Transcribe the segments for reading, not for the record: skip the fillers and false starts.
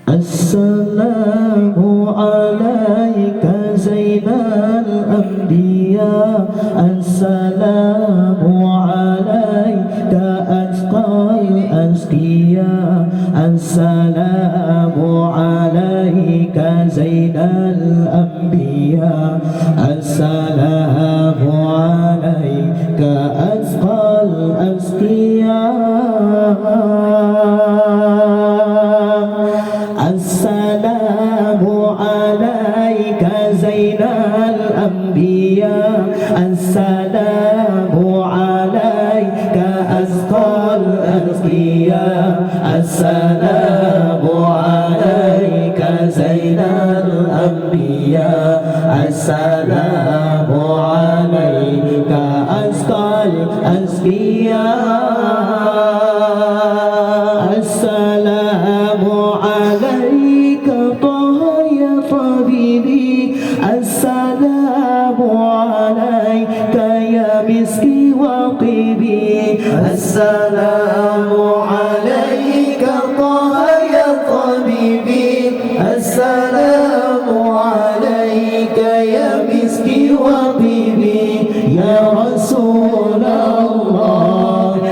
Assalamu alayka zainal anbiya. Assalamu alayka asqal asqiya. Assalamu alayka zainal anbiya. Assalamu alayka asqal asqiya. Assalamu alayka zainal anbiya. Assalamu alayka asqal asqiya. Assalamu alayka zainal anbiya. Assalamu alayka asqal asqiya. Assalamu alayka Taha ya Habibi. Assalamu alayka ya miski wa qibi. Assalamu alayka Taha ya Habibi. Assalamu alayka ya miski wa qibi. Ya Rasulullah,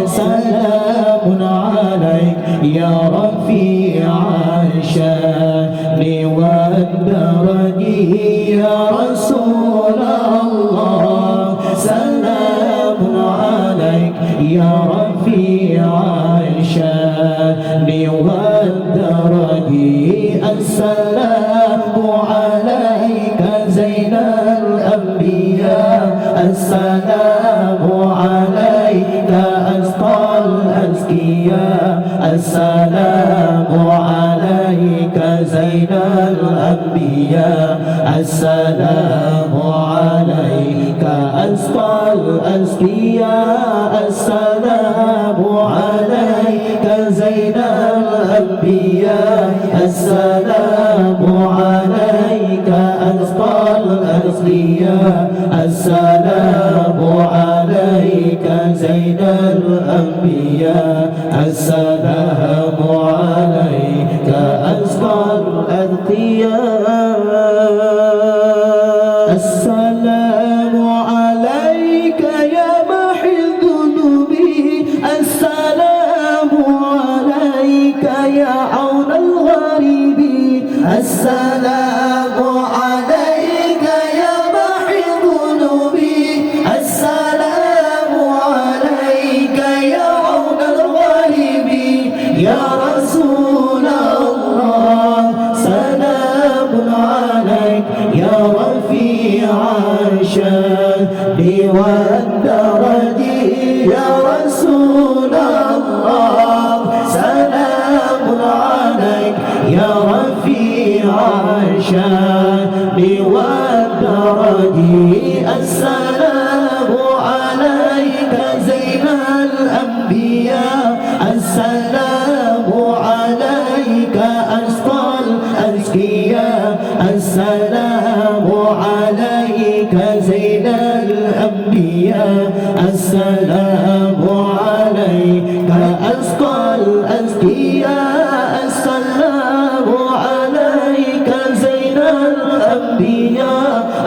salamun alayk ya rafi'al syani wad daraji. Ya Rasulullah, salamun alayk ya rafi'al syani wad daraji. Assalamu alayka zainal anbiya. Assalamu alayka asqal asqiya. Assalamu alayka zainal anbiya. Assalamu alayka asqal asqiya. Assalamu alayka zainal anbiya. Assalamu alayka asqal asqiya. Assalamu alayka zainal anbiya. Assalamu alayka asqal asqiya. Assalamu alayka ya mahil dhunubi. Assalamu alayka ya aunal gharibi. Assalamu alayka ya mahil dhunubi. Assalamu alayka ya aunal gharibi. Ya Rasulullah, salamun alayk ya rafi'al syani wad daraji. Ya Rasulullah, salamun alayk ya rafi'al syani wad daraji. Assalamu alayka zainal anbiya. Assalamu alayka asqal asqiya. Assalamu alayka zainal anbiya. Assalamu alayka asqal asqiya. Assalamu alayka zainal anbiya.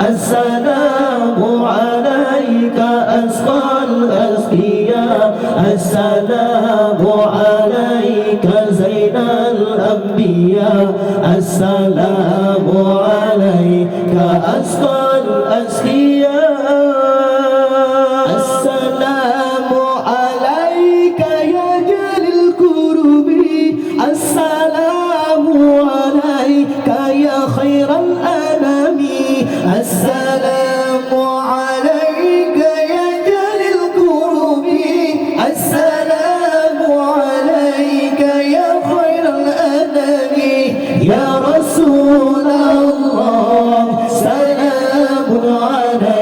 Assalamu alayka asqal asqiya. Assalamu alayka zainal anbiya. Assalamu alayka asqal asqiya. Assalamu alayka ya jalil kurubi. Assalamu alayka ya khairal anami. Assalamu alayka ya jalil kurubi. Assalamu alayka ya khairal anami. Ya Rasulullah, salamun alayka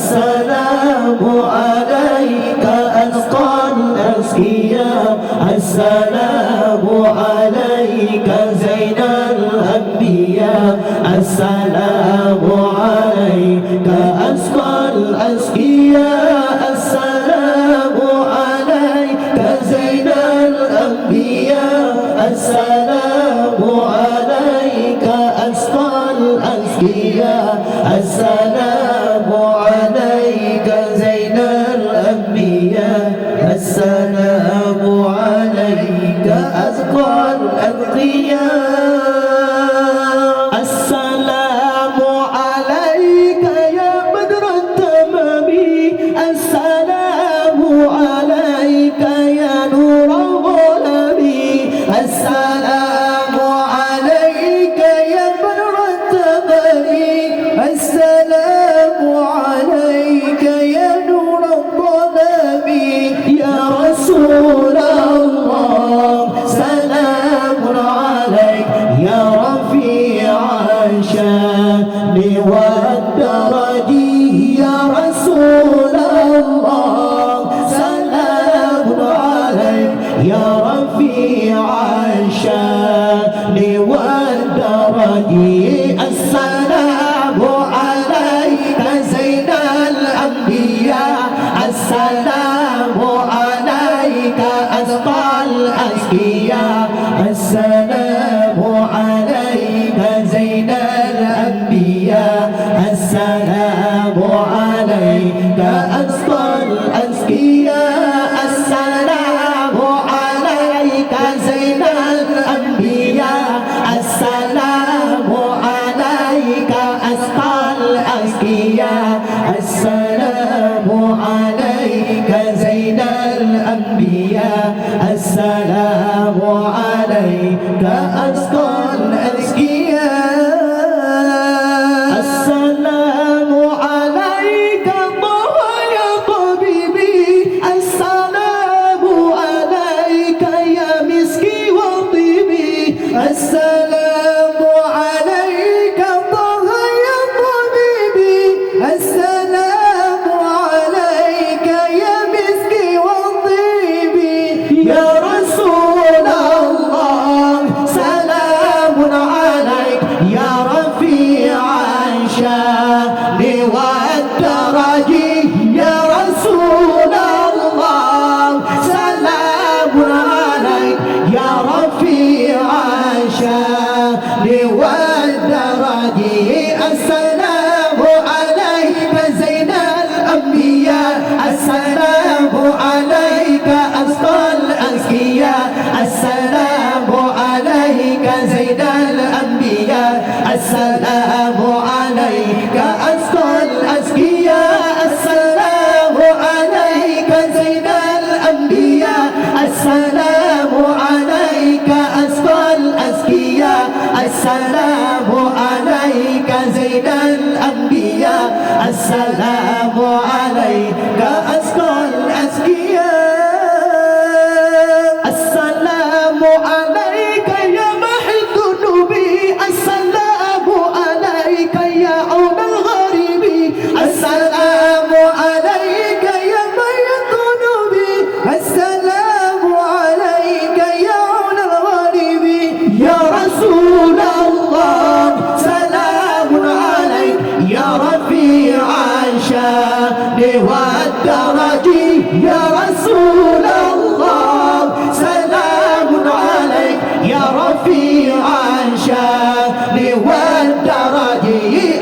السلام عليك أزكى الأزكياء السلام عليك زين الأنبياء السلام عليك أزكى الأزكياء السلام عليك زين الأنبياء السلام عليك أزكى الأزكياء السلام عليك زين الأنبياء السلام عليك أزكى الأتقياء السلام عليك يا بدر التمام السلام عليك يا نور الظلام السلام عليك يا بدر التمام السلام عليك يا نور الظلام يا رسول الله سلام عليك يا رفيع الشان والدرج يا رسول الله سلام عليك يا رفيع الشان والدرج السلام عليك زين الأنبياء السلام عليك أزكى الأزكياء السلام عليك زين الأنبياء السلام عليك أزكى الأزكياء السلام عليك زين الأنبياء السلام عليك أزكى الأزكياء السلام عليك زين الأنبياء السلام عليك أزكى الأزكياء السلام عليك طه يا طبيبي السلام عليك يا مسكي وطيبي السلام عليك طه يا طبيبي السلام عليك يا مسكي وطيبي يا رسول الله سلام عليك يا رفيع الشان والدرج يا رسول الله سلام عليك يا رفيع الشان والدرج السلام عليك زين الأنبياء السلام عليك أزكى الأزكياء السلام عليك زين الأنبياء السلام عليك أزكى الأزكياء السلام عليك زين الأنبياء السلام عليك أزكى الأزكياء السلام عليك زين الأنبياء السلام عليك أزكى الأزكياء السلام عليك يا محي الذنوب السلام عليك يا عون الغريب السلام عليك يا محي الذنوب السلام عليك يا عون الغريب يا رسول الله سلام عليك يا رفيع الشان والدرج يا رسول الله سلام عليك يا رفيع الشان والدرج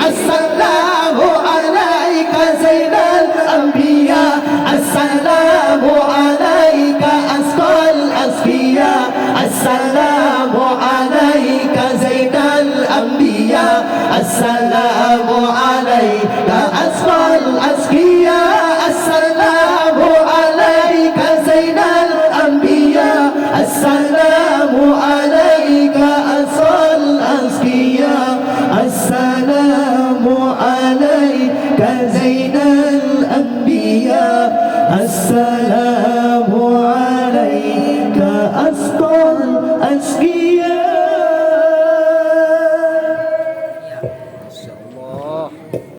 السلام عليك زين الأنبياء السلام عليك أزكى الأزكياء السلام عليك زين الأنبياء السلام عليك أزكى الأزكياء السلام عليك زين الأنبياء السلام عليك أزكى الأزكياء السلام عليك زين الأنبياء السلام